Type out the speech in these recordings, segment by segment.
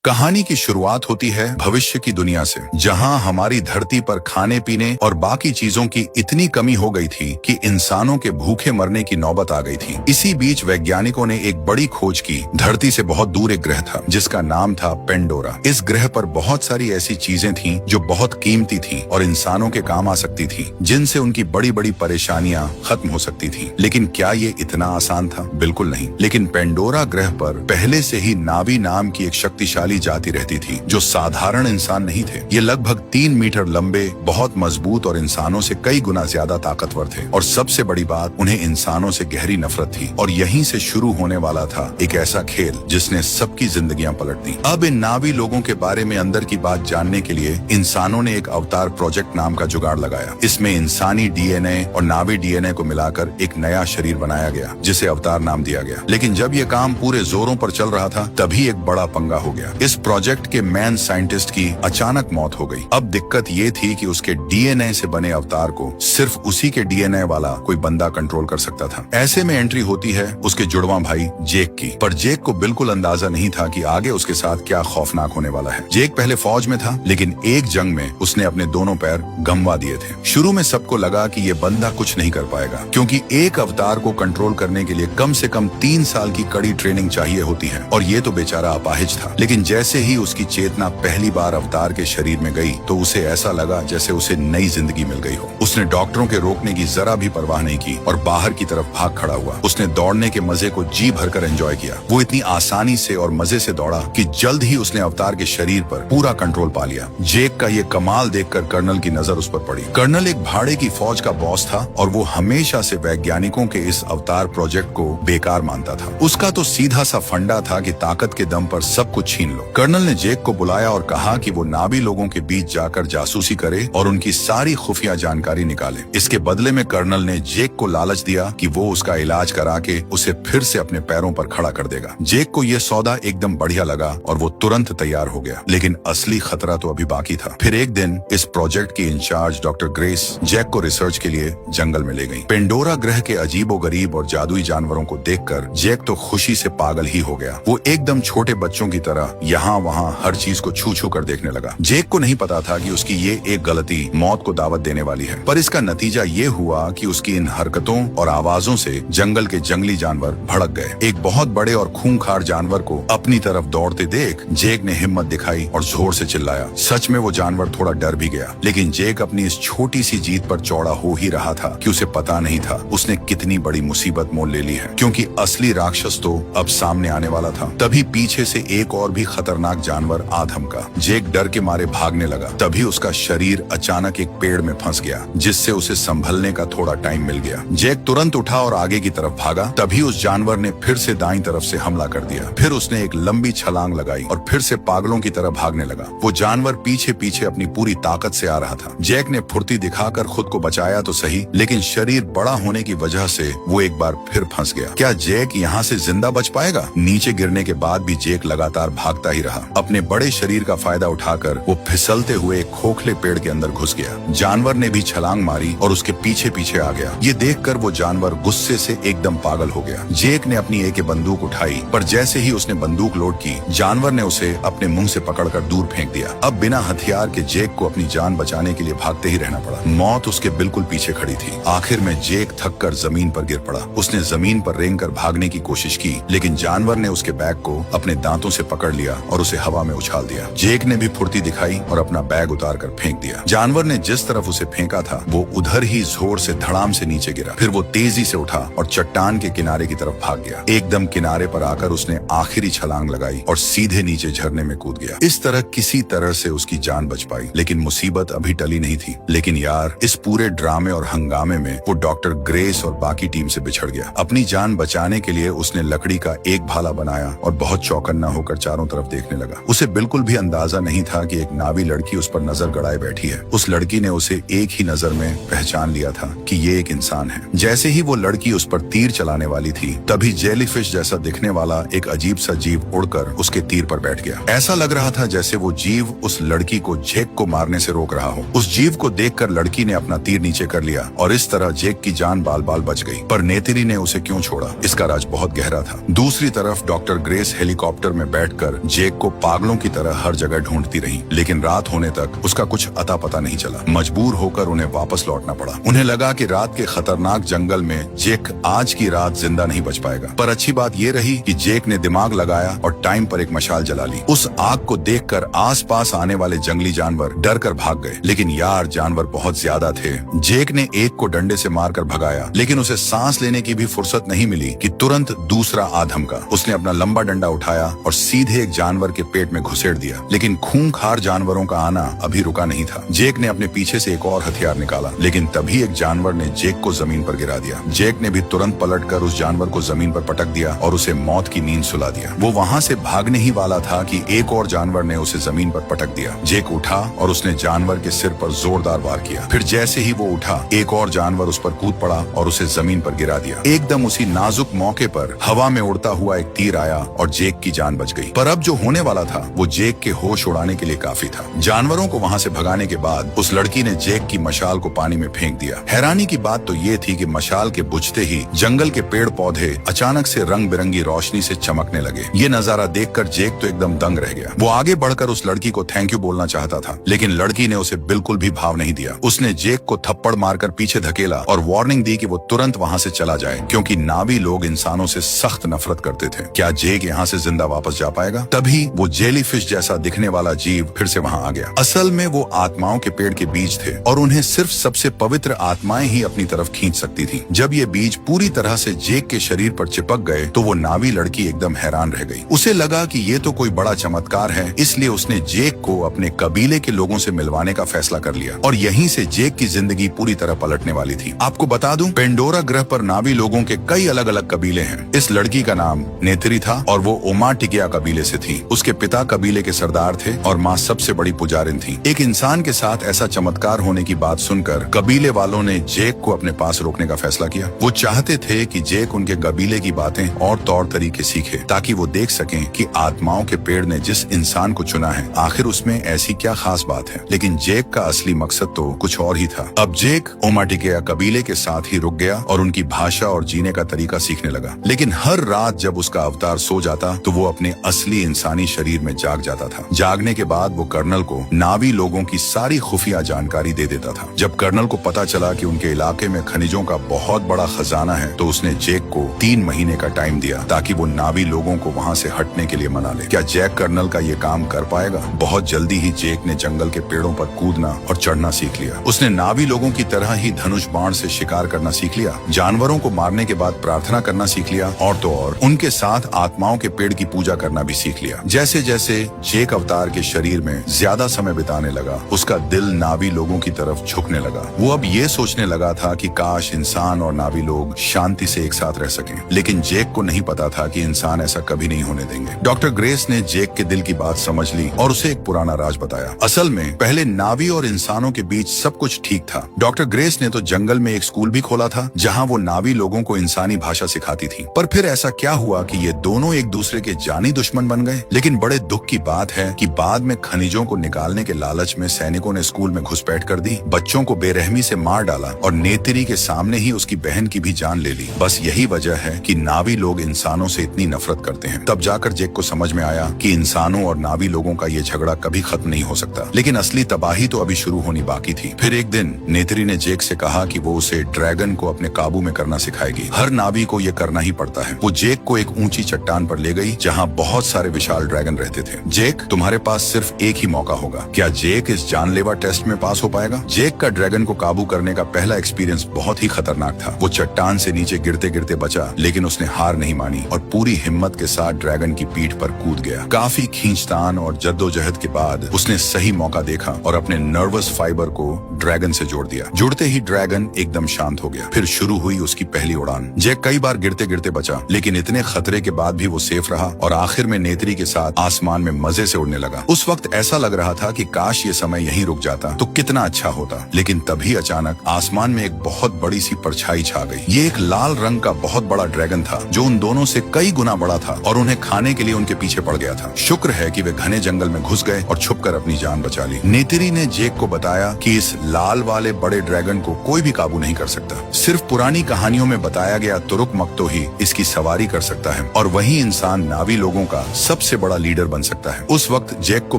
कहानी की शुरुआत होती है भविष्य की दुनिया से, जहां हमारी धरती पर खाने पीने और बाकी चीजों की इतनी कमी हो गई थी कि इंसानों के भूखे मरने की नौबत आ गई थी। इसी बीच वैज्ञानिकों ने एक बड़ी खोज की। धरती से बहुत दूर एक ग्रह था जिसका नाम था पेंडोरा। इस ग्रह पर बहुत सारी ऐसी चीजें थीं जो बहुत कीमती थीं और इंसानों के काम आ सकती थी, जिनसे उनकी बड़ी बड़ी परेशानियां खत्म हो सकती थी। लेकिन क्या ये इतना आसान था? बिल्कुल नहीं। लेकिन पेंडोरा ग्रह पर पहले से ही नावी नाम की एक शक्तिशाली जाति रहती थी जो साधारण इंसान नहीं थे। ये लगभग 3 मीटर लंबे, बहुत मजबूत और इंसानों से कई गुना ज्यादा ताकतवर थे। और सबसे बड़ी बात, उन्हें इंसानों से गहरी नफरत थी। और यहीं से शुरू होने वाला था एक ऐसा खेल जिसने सबकी जिंदगियां पलट दी। अब इन नावी लोगों के बारे में अंदर की बात जानने के लिए इंसानों ने एक अवतार प्रोजेक्ट नाम का जुगाड़ लगाया। इसमें इंसानी डीएनए और नावी डीएनए को मिलाकर एक नया शरीर बनाया गया जिसे अवतार नाम दिया गया। लेकिन जब ये काम पूरे जोरों पर चल रहा था तभी एक बड़ा पंगा हो गया। इस प्रोजेक्ट के मैन साइंटिस्ट की अचानक मौत हो गई। अब दिक्कत ये थी कि उसके डीएनए से बने अवतार को सिर्फ उसी के डीएनए वाला कोई बंदा कंट्रोल कर सकता था। ऐसे में एंट्री होती है उसके जुड़वा भाई जेक की। पर जेक को बिल्कुल अंदाजा नहीं था कि आगे उसके साथ क्या खौफनाक होने वाला है। जेक पहले फौज में था, लेकिन एक जंग में उसने अपने दोनों पैर गंवा दिए थे। शुरू में सबको लगा कि ये बंदा कुछ नहीं कर पाएगा, क्योंकि एक अवतार को कंट्रोल करने के लिए कम से कम 3 साल की कड़ी ट्रेनिंग चाहिए होती है। और ये तो बेचारा अपाहिज था। लेकिन जैसे ही उसकी चेतना पहली बार अवतार के शरीर में गई तो उसे ऐसा लगा जैसे उसे नई जिंदगी मिल गई हो। उसने डॉक्टरों के रोकने की जरा भी परवाह नहीं की और बाहर की तरफ भाग खड़ा हुआ। उसने दौड़ने के मजे को जी भरकर एंजॉय किया। वो इतनी आसानी से और मजे से दौड़ा कि जल्द ही उसने अवतार के शरीर पर पूरा कंट्रोल पा लिया। जेक का ये कमाल देखकर कर्नल की नजर उस पर पड़ी। कर्नल एक भाड़े की फौज का बॉस था और वो हमेशा से वैज्ञानिकों के इस अवतार प्रोजेक्ट को बेकार मानता था। उसका तो सीधा सा फंडा था कि ताकत के दम पर सब कुछ छीन लो। कर्नल ने जेक को बुलाया और कहा कि वो नावी लोगों के बीच जाकर जासूसी करे और उनकी सारी खुफिया जानकारी निकाले। इसके बदले में कर्नल ने जेक को लालच दिया कि वो उसका इलाज करा के उसे फिर से अपने पैरों पर खड़ा कर देगा। जेक को यह सौदा एकदम बढ़िया लगा और वो तुरंत तैयार हो गया। लेकिन असली खतरा तो अभी बाकी था। फिर एक दिन इस प्रोजेक्ट की इंचार्ज डॉक्टर ग्रेस जेक को रिसर्च के लिए जंगल में ले गई। पेंडोरा ग्रह के अजीबोगरीब और जादुई जानवरों को देखकर जेक तो खुशी से पागल ही हो गया। वो एकदम छोटे बच्चों की तरह यहाँ वहाँ हर चीज को छू छू कर देखने लगा। जेक को नहीं पता था कि उसकी ये एक गलती मौत को दावत देने वाली है। पर इसका नतीजा ये हुआ कि उसकी इन हरकतों और आवाजों से जंगल के जंगली जानवर भड़क गए। एक बहुत बड़े और खूंखार जानवर को अपनी तरफ दौड़ते देख जेक ने हिम्मत दिखाई और जोर से चिल्लाया। सच में वो जानवर थोड़ा डर भी गया। लेकिन जेक अपनी इस छोटी सी जीत पर चौड़ा हो ही रहा था कि उसे पता नहीं था उसने कितनी बड़ी मुसीबत मोल ले ली है, क्योंकि असली राक्षस तो अब सामने आने वाला था। तभी पीछे से एक और भी खतरनाक जानवर आ धमका। जेक डर के मारे भागने लगा। तभी उसका शरीर अचानक एक पेड़ में फंस गया, जिससे उसे संभलने का थोड़ा टाइम मिल गया। जेक तुरंत उठा और आगे की तरफ भागा। तभी उस जानवर ने फिर से दाईं तरफ से हमला कर दिया। फिर उसने एक लंबी छलांग लगाई और फिर से पागलों की तरह भागने लगा। वो जानवर पीछे पीछे अपनी पूरी ताकत से आ रहा था। जेक ने फुर्ती दिखाकर खुद को बचाया तो सही, लेकिन शरीर बड़ा होने की वजह से वो एक बार फिर फंस गया। क्या जेक यहाँ से जिंदा बच पाएगा? नीचे गिरने के बाद भी जेक लगातार भागता ही रहा। अपने बड़े शरीर का फायदा उठाकर वो फिसलते हुए एक खोखले पेड़ के अंदर घुस गया। जानवर ने भी छलांग मारी और उसके पीछे पीछे आ गया। ये देखकर वो जानवर गुस्से से एकदम पागल हो गया। जेक ने अपनी एक बंदूक उठाई, पर जैसे ही उसने बंदूक लोड की, जानवर ने उसे अपने मुंह से पकड़कर दूर फेंक दिया। अब बिना हथियार के जेक को अपनी जान बचाने के लिए भागते ही रहना पड़ा। मौत उसके बिल्कुल पीछे खड़ी थी। आखिर में जेक थक कर जमीन पर गिर पड़ा। उसने जमीन पर रेंग कर भागने की कोशिश की, लेकिन जानवर ने उसके बैग को अपने दांतों से पकड़ लिया और उसे हवा में उछाल दिया। जेक ने भी फुर्ती दिखाई और अपना बैग उतार कर फेंक दिया। जानवर ने जिस तरफ उसे फेंका था वो उधर ही जोर से धड़ाम से नीचे गिरा। फिर वो तेजी से उठा और चट्टान के किनारे की तरफ भाग गया। एकदम किनारे पर आकर उसने आखिरी छलांग लगाई और सीधे नीचे झरने में कूद गया। इस तरह किसी तरह से उसकी जान बच पाई। लेकिन मुसीबत अभी टली नहीं थी। लेकिन यार, इस पूरे ड्रामे और हंगामे में वो डॉक्टर ग्रेस और बाकी टीम से बिछड़ गया। अपनी जान बचाने के लिए उसने लकड़ी का एक भाला बनाया और बहुत चौकन्ना होकर चारों तरफ देखने लगा। उसे बिल्कुल भी अंदाजा नहीं था कि एक नावी लड़की उस पर नजर गड़ाए बैठी है। उस लड़की ने उसे एक ही नजर में पहचान लिया था कि ये एक इंसान है। जैसे ही वो लड़की उस पर तीर चलाने वाली थी, तभी जेलीफिश जैसा दिखने वाला एक अजीब सा जीव उड़कर उसके तीर पर बैठ गया। ऐसा लग रहा था जैसे वो जीव उस लड़की को जेक को मारने से रोक रहा हो। उस जीव को देखकर लड़की ने अपना तीर नीचे कर लिया और इस तरह जेक की जान बाल बाल बच गई। पर नेत्री ने उसे क्यों छोड़ा, इसका राज बहुत गहरा था। दूसरी तरफ डॉक्टर ग्रेस हेलीकॉप्टर में बैठकर जेक को पागलों की तरह हर जगह ढूंढती रही, लेकिन रात होने तक उसका कुछ अता पता नहीं चला। मजबूर होकर उन्हें वापस लौटना पड़ा। उन्हें लगा कि रात के खतरनाक जंगल में जेक आज की रात जिंदा नहीं बच पाएगा। पर अच्छी बात यह रही कि जेक ने दिमाग लगाया और टाइम पर एक मशाल जला ली। उस आग को देखकर आसपास आने वाले जंगली जानवर डर कर भाग गए, लेकिन यार जानवर बहुत ज्यादा थे। जेक ने एक को डंडे से मारकर भगाया, लेकिन उसे सांस लेने की भी फुर्सत नहीं मिली कि तुरंत दूसरा आ धमका। उसने अपना लंबा डंडा उठाया और सीधे एक जानवर के पेट में घुसेड़ दिया, लेकिन खूंखार जानवरों का आना अभी रुका नहीं था। जेक ने अपने पीछे से एक और हथियार निकाला, लेकिन तभी एक जानवर ने जेक को जमीन पर गिरा दिया। जेक ने भी तुरंत पलटकर उस जानवर को जमीन पर पटक दिया और उसे मौत की नींद सुला दिया। वो वहां से भागने ही वाला था कि एक और जानवर ने उसे जमीन पर पटक दिया। जेक उठा और उसने जानवर के सिर पर जोरदार वार किया। फिर जैसे ही वो उठा, एक और जानवर उस पर कूद पड़ा और उसे जमीन पर गिरा दिया। एकदम उसी नाजुक मौके पर हवा में उड़ता हुआ एक तीर आया और जेक की जान बच गई। पर अब जो होने वाला था वो जेक के होश उड़ाने के लिए काफी था। जानवरों को वहां से भगाने के बाद उस लड़की ने जेक की मशाल को पानी में फेंक दिया। हैरानी की बात तो ये थी कि मशाल के बुझते ही जंगल के पेड़ पौधे अचानक से रंग बिरंगी रोशनी से चमकने लगे। ये नजारा देखकर जेक तो एकदम दंग रह गया। वो आगे बढ़कर उस लड़की को थैंक यू बोलना चाहता था, लेकिन लड़की ने उसे बिल्कुल भी भाव नहीं दिया। उसने जेक को थप्पड़ मारकर पीछे धकेला और वार्निंग दी कि वो तुरंत वहां से चला जाए, क्योंकि नावी लोग इंसानों से सख्त नफरत करते थे। क्या जेक यहाँ से जिंदा वापस जा पाएगा? तभी वो जेलीफिश जैसा दिखने वाला जीव फिर से वहां आ गया। असल में वो आत्माओं के पेड़ के बीज थे और उन्हें सिर्फ सबसे पवित्र आत्माएं ही अपनी तरफ खींच सकती थी। जब ये बीज पूरी तरह से जेक के शरीर पर चिपक गए तो वो नावी लड़की एकदम हैरान रह गई। उसे लगा कि ये तो कोई बड़ा चमत्कार है, इसलिए उसने जेक को अपने कबीले के लोगों से मिलवाने का फैसला कर लिया और यहीं से जेक की जिंदगी पूरी तरह पलटने वाली थी। आपको बता दूं, पेंडोरा ग्रह पर नावी लोगों के कई अलग अलग कबीले हैं। इस लड़की का नाम नेत्री था और वो ओमाटिकिया कबीले से थी। उसके पिता कबीले के सरदार थे और माँ सबसे बड़ी पुजारिन थी। एक इंसान के साथ ऐसा चमत्कार होने की बात सुनकर कबीले वालों ने जेक को अपने पास रोकने का फैसला किया। वो चाहते थे कि जेक उनके कबीले की बातें और तौर तरीके सीखे, ताकि वो देख सकें कि आत्माओं के पेड़ ने जिस इंसान को चुना है आखिर उसमें ऐसी क्या खास बात है। लेकिन जेक का असली मकसद तो कुछ और ही था। अब जेक ओमाटिकिया कबीले के साथ ही रुक गया और उनकी भाषा और जीने का तरीका सीखने लगा। लेकिन हर रात जब उसका अवतार सो जाता तो वो अपने असली इंसानी शरीर में जाग जाता था। जागने के बाद वो कर्नल को नावी लोगों की सारी खुफिया जानकारी दे देता था। जब कर्नल को पता चला कि उनके इलाके में खनिजों का बहुत बड़ा खजाना है तो उसने जेक को 3 महीने का टाइम दिया ताकि वो नावी लोगों को वहां से हटने के लिए मना ले। क्या जैक कर्नल का ये काम कर पाएगा? बहुत जल्दी ही जेक ने जंगल के पेड़ों पर कूदना और चढ़ना सीख लिया। उसने नावी लोगों की तरह ही धनुष बाण से शिकार करना सीख लिया, जानवरों को मारने के बाद प्रार्थना करना सीख लिया और तो और उनके साथ आत्माओं के पेड़ की पूजा करना भी सीख लिया। जैसे जैसे जेक अवतार के शरीर में ज्यादा समय बिताने लगा, उसका दिल नावी लोगों की तरफ झुकने लगा। वो अब ये सोचने लगा था कि काश इंसान और नावी लोग शांति से एक साथ रह सकें। लेकिन जेक को नहीं पता था कि इंसान ऐसा कभी नहीं होने देंगे। डॉक्टर ग्रेस ने जेक के दिल की बात समझ ली और उसे एक पुराना राज बताया। असल में पहले नावी और इंसानों के बीच सब कुछ ठीक था। डॉक्टर ग्रेस ने तो जंगल में एक स्कूल भी खोला था जहां वो नावी लोगों को इंसानी भाषा सिखाती थी। पर फिर ऐसा क्या हुआ कि ये दोनों एक दूसरे के जानी दुश्मन बन गए। लेकिन बड़े दुख की बात है कि बाद में खनिजों को निकालने के लालच में सैनिकों ने स्कूल में घुसपैठ कर दी, बच्चों को बेरहमी से मार डाला और नेत्री के सामने ही उसकी बहन की भी जान ले ली। बस यही वजह है कि नावी लोग इंसानों से इतनी नफरत करते हैं। तब जाकर जेक को समझ में आया कि इंसानों और नावी लोगों का ये झगड़ा कभी खत्म नहीं हो सकता। लेकिन असली तबाही तो अभी शुरू होनी बाकी थी। फिर एक दिन नेत्री ने जेक से कहा कि वो उसे ड्रैगन को अपने काबू में करना सिखाएगी। हर नावी को ये करना ही पड़ता है। वो जेक को एक ऊंची चट्टान पर ले गई जहाँ बहुत सारे विशाल ड्रैगन रहते थे। जेक, तुम्हारे पास सिर्फ एक ही मौका होगा। क्या जेक इस जानलेवा टेस्ट में पास हो पाएगा? जेक का ड्रैगन को काबू करने का पहला एक्सपीरियंस बहुत ही खतरनाक था। वो चट्टान से नीचे गिरते गिरते बचा, लेकिन उसने हार नहीं मानी और पूरी हिम्मत के साथ ड्रैगन की पीठ पर कूद गया। काफी खींचतान और जद्दोजहद के बाद उसने सही मौका देखा और अपने नर्वस फाइबर को ड्रैगन से जोड़ दिया। जुड़ते ही ड्रैगन एकदम शांत हो गया। फिर शुरू हुई उसकी पहली उड़ान। जेक कई बार गिरते गिरते बचा, लेकिन इतने खतरे के बाद भी वो सेफ रहा और आखिर में नेत्री के साथ आसमान में मजे से उड़ने लगा। उस वक्त ऐसा लग रहा था कि काश ये समय यहीं रुक जाता तो कितना अच्छा होता। लेकिन तभी अचानक आसमान में एक बहुत बड़ी सी परछाई छा गई। ये एक लाल रंग का बहुत बड़ा ड्रैगन था जो उन दोनों से कई गुना बड़ा था और उन्हें खाने के लिए उनके पीछे पड़ गया था। शुक्र है कि वे घने जंगल में घुस गए और छुपकर अपनी जान बचा ली। नेत्री ने जेक को बताया कि इस लाल वाले बड़े ड्रैगन को कोई भी काबू नहीं कर सकता। सिर्फ पुरानी कहानियों में बताया गया तुरुक मक्तो ही इसकी सवारी कर सकता है और वही इंसान नावी लोगों का सबसे सबसे बड़ा लीडर बन सकता है। उस वक्त जैक को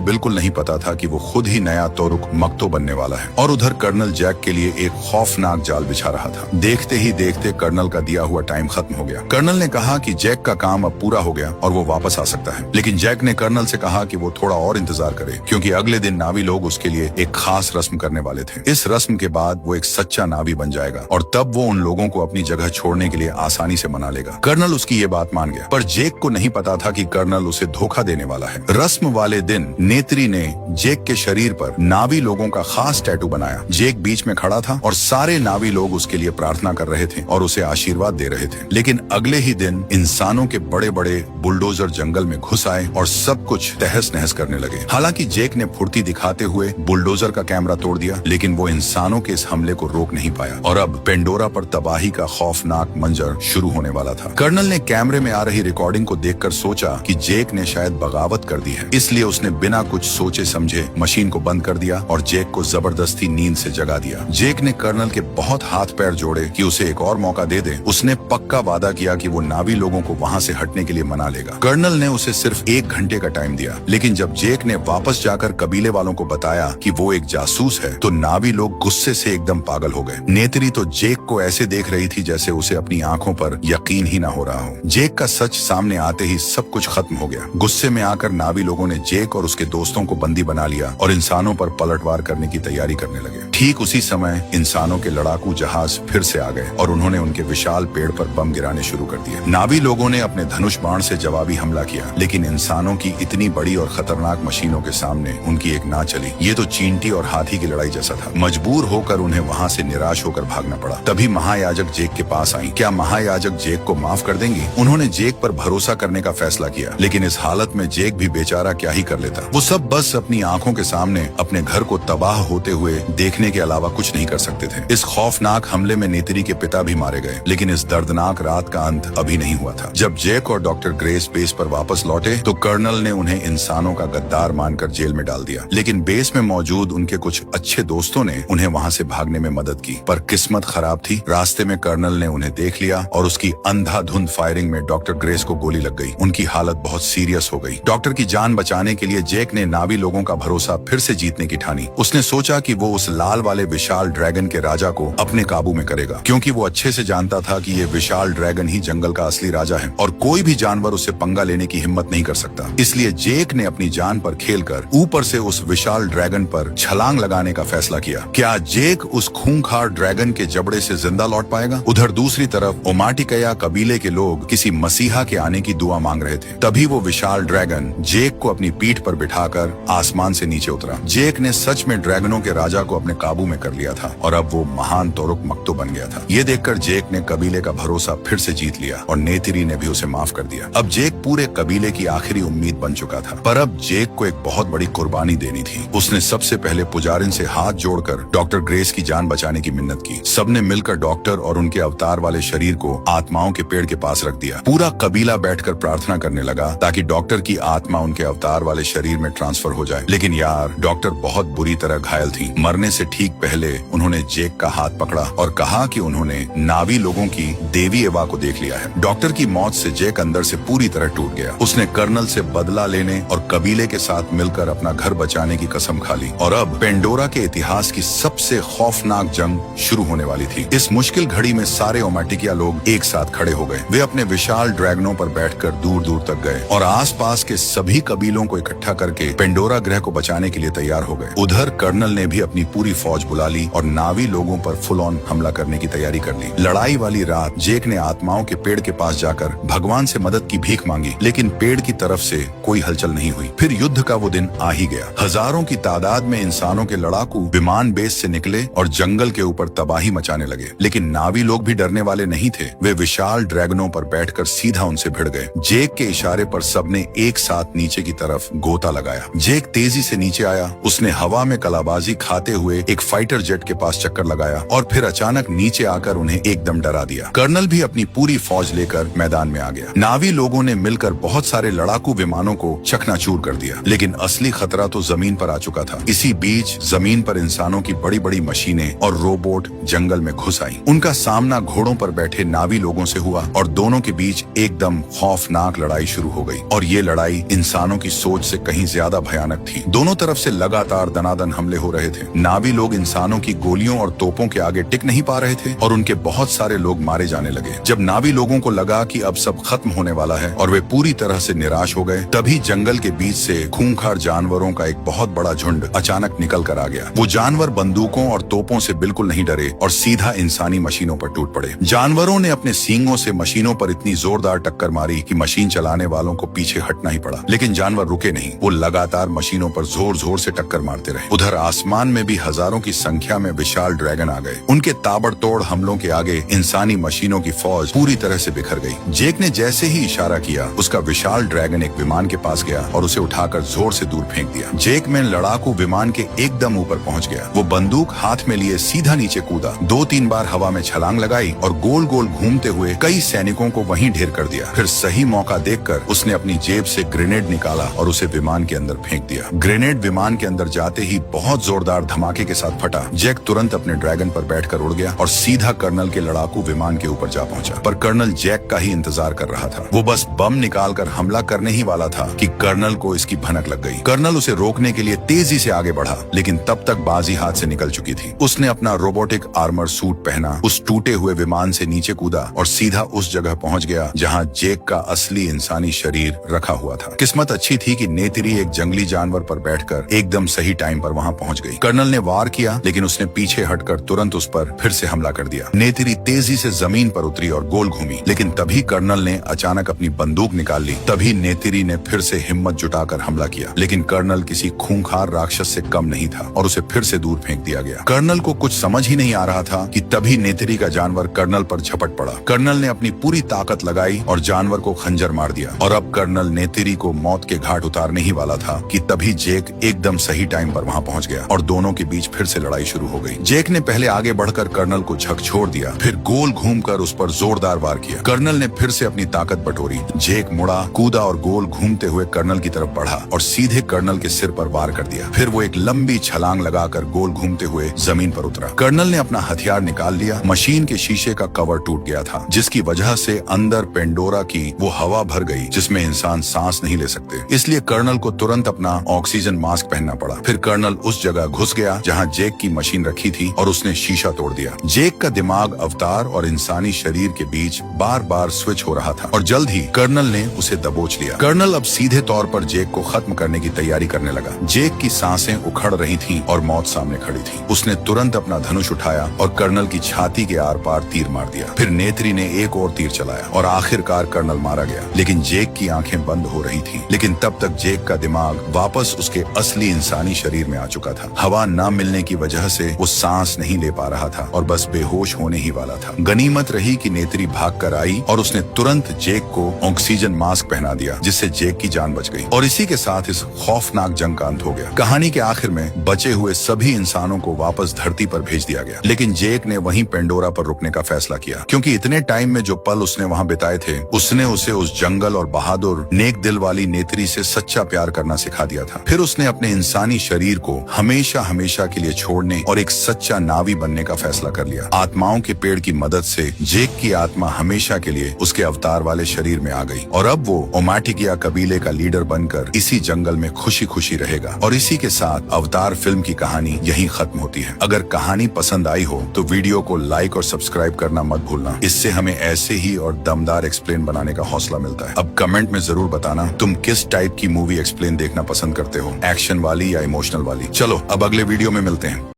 बिल्कुल नहीं पता था कि वो खुद ही नया तोरुक मक्तो बनने वाला है और उधर कर्नल जैक के लिए एक खौफनाक जाल बिछा रहा था। देखते ही देखते कर्नल का दिया हुआ टाइम खत्म हो गया। कर्नल ने कहा कि जैक का काम अब पूरा हो गया और वो वापस आ सकता है, लेकिन जैक ने कर्नल से कहा कि वो थोड़ा और इंतजार करे, क्योंकि अगले दिन नावी लोग उसके लिए एक खास रस्म करने वाले थे। इस रस्म के बाद वो एक सच्चा नावी बन जाएगा और तब वो उन लोगों को अपनी जगह छोड़ने के लिए आसानी से मना लेगा। कर्नल उसकी ये बात मान गया, पर जैक को नहीं पता था कि कर्नल उसे धोखा देने वाला है। रस्म वाले दिन नेत्री ने जैक के शरीर पर नावी लोगों का खास टैटू बनाया। जैक बीच में खड़ा था और सारे नावी लोग उसके लिए प्रार्थना कर रहे थे और उसे आशीर्वाद दे रहे थे। लेकिन अगले ही दिन इंसानों के बड़े बड़े बुलडोजर जंगल में घुस आए और सब कुछ तहस नहस करने लगे। हालांकि जैक ने फुर्ती दिखाते हुए बुलडोजर का कैमरा तोड़ दिया, लेकिन वो इंसानों के इस हमले को रोक नहीं पाया और अब पेंडोरा पर तबाही का खौफनाक मंजर शुरू होने वाला था। कर्नल ने कैमरे में आ रही रिकॉर्डिंग को देखकर सोचा कि जैक ने शायद बगावत कर दी है, इसलिए उसने बिना कुछ सोचे समझे मशीन को बंद कर दिया और जैक को जबरदस्ती नींद से जगा दिया। जैक ने कर्नल के बहुत हाथ पैर जोड़े कि उसे एक और मौका दे दे। उसने पक्का वादा किया कि वो नावी लोगों को वहां से हटने के लिए मना लेगा। कर्नल ने उसे सिर्फ 1 घंटे का टाइम दिया, लेकिन जब जैक ने वापस जाकर कबीले वालों को बताया कि वो एक जासूस है, तो नावी लोग गुस्से से एकदम पागल हो गए। नेत्री तो जैक को ऐसे देख रही थी जैसे उसे अपनी आंखों पर यकीन ही ना हो रहा हो। जैक का सच सामने आते ही सब कुछ खत्म हो गया। गुस्से में आकर नावी लोगों ने जैक और उसके दोस्तों को बंदी बना लिया और इंसानों पर पलटवार करने की तैयारी करने लगे। ठीक उसी समय इंसानों के लड़ाकू जहाज फिर से आ गए और उन्होंने उनके विशाल पेड़ पर बम गिराने शुरू कर दिए। नावी लोगों ने अपने धनुष बाण से जवाबी हमला किया, लेकिन इंसानों की इतनी बड़ी और खतरनाक मशीनों के सामने उनकी एक ना चली। ये तो चींटी और हाथी की लड़ाई जैसा था। मजबूर होकर उन्हें वहां से निराश होकर भागना पड़ा। तभी महायाजक जैक के पास आई। क्या महायाजक जैक को माफ कर देंगी? उन्होंने जैक पर भरोसा करने का फैसला किया, लेकिन इस हालत में जैक भी बेचारा क्या ही कर लेता। वो सब बस अपनी आंखों के सामने अपने घर को तबाह होते हुए देखने के अलावा कुछ नहीं कर सकते थे। इस खौफनाक हमले में नेत्री के पिता भी मारे गए, लेकिन इस दर्दनाक रात का अंत अभी नहीं हुआ था। जब जैक और डॉक्टर ग्रेस बेस पर वापस लौटे तो कर्नल ने उन्हें इंसानों का गद्दार मानकर जेल में डाल दिया, लेकिन बेस में मौजूद उनके कुछ अच्छे दोस्तों ने उन्हें वहां से भागने में मदद की। पर किस्मत खराब थी। रास्ते में कर्नल ने उन्हें देख लिया और उसकी अंधाधुंध फायरिंग में डॉक्टर ग्रेस को गोली लग गई। उनकी हालत बहुत सीरियस हो गई। डॉक्टर की जान बचाने के लिए जैक ने नावी लोगों का भरोसा फिर से जीतने की ठानी। उसने सोचा कि वो उस लाल वाले विशाल ड्रैगन के राजा को अपने काबू में करेगा, क्योंकि वो अच्छे से जानता था कि ये विशाल ड्रैगन ही जंगल का असली राजा है और कोई भी जानवर उससे पंगा लेने की हिम्मत नहीं कर सकता। इसलिए जैक ने अपनी जान पर खेलकर ऊपर से उस विशाल ड्रैगन पर छलांग लगाने का फैसला किया। क्या जैक उस खूंखार ड्रैगन के जबड़े से जिंदा लौट पाएगा? उधर दूसरी तरफ ओमाटिकया कबीले के लोग किसी मसीहा के आने की दुआ मांग रहे थे। तभी वो विशाल ड्रैगन जैक को अपनी पीठ पर बिठाकर आसमान से नीचे उतरा। जैक ने सच में ड्रैगनों के राजा को अपने काबू में कर लिया था और अब वो महान तोरुक मक्तो बन गया था। ये देखकर जैक ने कबीले का भरोसा फिर से जीत लिया और नेत्री ने भी उसे माफ कर दिया। अब जैक पूरे कबीले की आखिरी उम्मीद बन चुका था, पर अब जैक को एक बहुत बड़ी कुर्बानी देनी थी। उसने सबसे पहले पुजारिन से हाथ जोड़कर डॉक्टर ग्रेस की जान बचाने की मिन्नत की। सबने मिलकर डॉक्टर और उनके अवतार वाले शरीर को आत्माओं के पेड़ के पास रख दिया। पूरा कबीला बैठकर प्रार्थना करने लगा ताकि डॉक्टर की आत्मा उनके अवतार वाले शरीर में ट्रांसफर हो जाए। लेकिन यार, डॉक्टर बहुत बुरी तरह घायल थी। मरने से ठीक पहले उन्होंने जैक का हाथ पकड़ा और कहा कि उन्होंने नावी लोगों की देवी एवा को देख लिया है। डॉक्टर की मौत से जैक अंदर से पूरी तरह टूट गया। उसने कर्नल से बदला लेने और कबीले के साथ मिलकर अपना घर बचाने की कसम खा ली और अब पेंडोरा के इतिहास की सबसे खौफनाक जंग शुरू होने वाली थी। इस मुश्किल घड़ी में सारे ओमाटिकिया लोग एक साथ खड़े हो गए। वे अपने विशाल ड्रैगनों पर बैठकर दूर दूर तक गए और आसपास के सभी कबीलों को इकट्ठा करके पेंडोरा ग्रह को बचाने के लिए तैयार हो गए। उधर कर्नल ने भी अपनी पूरी फौज बुला ली और नावी लोगों पर फुल ऑन हमला करने की तैयारी कर ली। लड़ाई वाली रात जैक ने आत्माओं के पेड़ के पास जाकर भगवान से मदद की भीख मांगी, लेकिन पेड़ की तरफ से कोई हलचल नहीं हुई। फिर युद्ध का वो दिन आ ही गया। हजारों की तादाद में इंसानों के लड़ाकू विमान बेस से निकले और जंगल के ऊपर तबाही मचाने लगे, लेकिन नावी लोग भी डरने वाले नहीं थे। वे विशाल ड्रैगनों पर बैठकर सीधा उनसे भिड़ गए। जैक के इशारे पर सबने एक साथ नीचे की तरफ गोता लगाया। जैक तेजी से नीचे आया। उसने हवा में कलाबाजी खाते हुए एक फाइटर जेट के पास चक्कर लगाया और फिर अचानक नीचे आकर उन्हें एकदम डरा दिया। कर्नल भी अपनी पूरी फौज लेकर मैदान में आ गया। नावी लोगों ने मिलकर बहुत सारे लड़ाकू विमानों को चकनाचूर कर दिया, लेकिन असली खतरा तो जमीन पर आ चुका था। इसी बीच जमीन पर इंसानों की बड़ी बड़ी मशीनें और रोबोट जंगल में घुस आई। उनका सामना घोड़ों पर बैठे नावी लोगों से हुआ और दोनों के बीच एकदम खौफनाक लड़ाई शुरू हो गई। और ये लड़ाई इंसानों की सोच से कहीं ज्यादा भयानक थी। दोनों तरफ से लगातार दनादन हमले हो रहे थे। नावी लोग इंसानों की गोलियों और तोपों के आगे टिक नहीं पा रहे थे और उनके बहुत सारे लोग मारे जाने लगे। जब नावी लोगों को लगा कि अब सब खत्म होने वाला है और वे पूरी तरह से निराश हो गए, तभी जंगल के बीच से खूंखार जानवरों का एक बहुत बड़ा झुंड अचानक निकल कर आ गया। वो जानवर बंदूकों और तोपों से बिल्कुल नहीं डरे और सीधा इंसानी मशीनों पर टूट पड़े। जानवरों ने अपने सींगों से मशीनों पर इतनी जोरदार टक्कर मारी कि मशीन चलाने वालों को पीछे हटना ही पड़ा। लेकिन जानवर रुके नहीं, वो लगातार मशीनों पर जोर जोर से टक्कर मारते रहे। उधर आसमान में भी हजारों की संख्या में विशाल ड्रैगन आ गए। उनके ताबड़तोड़ हमलों के आगे इंसानी मशीनों की फौज पूरी तरह से बिखर गई। जेक ने जैसे ही इशारा किया, उसका विशाल ड्रैगन एक विमान के पास गया और उसे उठाकर जोर से दूर फेंक दिया। जेक में लड़ाकू विमान के एकदम ऊपर पहुंच गया। वो बंदूक हाथ में लिए सीधा नीचे कूदा, 2-3 बार हवा में छलांग लगाई और गोल गोल घूमते हुए कई सैनिकों को वहीं ढेर कर दिया। फिर सही मौका देखकर उसने अपनी जेब से ग्रेनेड निकाला और उसे विमान के अंदर फेंक दिया। ग्रेनेड विमान के अंदर जाते ही बहुत जोरदार धमाके के साथ फटा। जेक तुरंत अपने ड्रैगन पर बैठकर उड़ गया और सीधा कर्नल के लड़ाकू विमान के ऊपर जा पहुंचा। पर कर्नल जेक का ही इंतजार कर रहा था। वो बस बम निकालकर हमला करने ही वाला था कि कर्नल को इसकी भनक लग गई। कर्नल उसे रोकने के लिए तेजी से आगे बढ़ा, लेकिन तब तक बाजी हाथ से निकल चुकी थी। उसने अपना रोबोटिक आर्मर सूट पहना, उस टूटे हुए विमान से नीचे कूदा और सीधा उस जगह पहुंच गया जहां जेक का असली इंसानी शरीर रखा हुआ था। किस्मत अच्छी थी कि नेत्री एक जंगली जानवर पर बैठकर एकदम सही टाइम पर वहां पहुंच गई। कर्नल ने वार किया, लेकिन उसने पीछे हटकर तुरंत उस पर फिर से हमला कर दिया। नेत्री तेजी से जमीन पर उतरी और गोल घूमी, लेकिन तभी कर्नल ने अचानक अपनी बंदूक निकाल ली। तभी नेत्री ने फिर से हिम्मत जुटाकर हमला किया, लेकिन कर्नल किसी खूंखार राक्षस से कम नहीं था और उसे फिर से दूर फेंक दिया गया। कर्नल को कुछ समझ ही नहीं आ रहा था कि तभी नेत्री का जानवर कर्नल पर झपट पड़ा। कर्नल ने अपनी पूरी ताकत लगाई और जानवर को खंजर मार दिया और अब कर्नल नेत्री को मौत के घाट उतारने ही वाला था कि तभी जेक एकदम सही टाइम पर वहां पहुंच गया और दोनों के बीच फिर से लड़ाई शुरू हो गई। जेक ने पहले आगे बढ़कर कर्नल को झकझोर दिया, फिर गोल घूमकर उस पर जोरदार वार किया। कर्नल ने फिर से अपनी ताकत बटोरी। जेक मुड़ा, कूदा और गोल घूमते हुए कर्नल की तरफ बढ़ा और सीधे कर्नल के सिर पर वार कर दिया। फिर वो एक लंबी छलांग लगाकर गोल घूमते हुए जमीन पर उतरा। कर्नल ने अपना हथियार निकाल लिया। मशीन के शीशे का कवर टूट गया था, जिसकी वजह से अंदर पेंडोरा की वो हवा भर गई जिसमें इंसान सांस नहीं ले सकते। इसलिए कर्नल को तुरंत अपना ऑक्सीजन मास्क पहनना पड़ा। फिर कर्नल उस जगह घुस गया जहां जेक की मशीन रखी थी और उसने शीशा तोड़ दिया। जेक का दिमाग अवतार और इंसानी शरीर के बीच बार बार स्विच हो रहा था और जल्द ही कर्नल ने उसे दबोच लिया। कर्नल अब सीधे तौर पर जेक को खत्म करने की तैयारी करने लगा। जेक की सांसें उखड़ रही थीं और मौत सामने खड़ी थी। उसने तुरंत अपना धनुष उठाया और कर्नल की छाती के आर पार तीर मार दिया। फिर नेत्री ने एक और तीर चलाया और आखिरकार कर्नल मारा गया, लेकिन जेक की आंखें बंद हो रही थीं। लेकिन तब तक जेक का दिमाग वापस उसके असली इंसानी शरीर में आ चुका था। हवा न मिलने की वजह से वो सांस नहीं ले पा रहा था और बस बेहोश होने ही वाला था। गनीमत रही कि नेत्री भाग कर आई और उसने तुरंत जेक को ऑक्सीजन मास्क पहना दिया, जिससे जेक की जान बच गई। और इसी के साथ इस खौफनाक जंग का अंत हो गया। कहानी के आखिर में बचे हुए सभी इंसानों को वापस धरती पर भेज दिया गया, लेकिन जेक ने वहीं पेंडोरा पर रुकने का फैसला किया, क्योंकि इतने टाइम में जो पल उसने वहां बिताए थे, उसने उसे उस जंगल और बहादुर नेक दिल वाली नेत्री से सच्चा प्यार करना सिखा दिया था। फिर उसने अपने इंसानी शरीर को हमेशा हमेशा के लिए छोड़ने और एक सच्चा नावी बनने का फैसला कर लिया। आत्माओं के पेड़ की मदद से जेक की आत्मा हमेशा के लिए उसके अवतार वाले शरीर में आ गई और अब वो ओमाटिकिया कबीले का लीडर बनकर इसी जंगल में खुशी खुशी रहेगा। और इसी के साथ अवतार फिल्म की कहानी यहीं खत्म होती है। अगर कहानी पसंद आई हो तो वीडियो को लाइक और सब्सक्राइब करना मत भूलना। इससे हमें ऐसे ही और दमदार एक्सप्लेन बनाने का हौसला मिलता है। अब कमेंट में जरूर बताना तुम किस टाइप की मूवी एक्सप्लेन देखना पसंद करते हो, एक्शन वाली या इमोशनल वाली। चलो अब अगले वीडियो में मिलते हैं।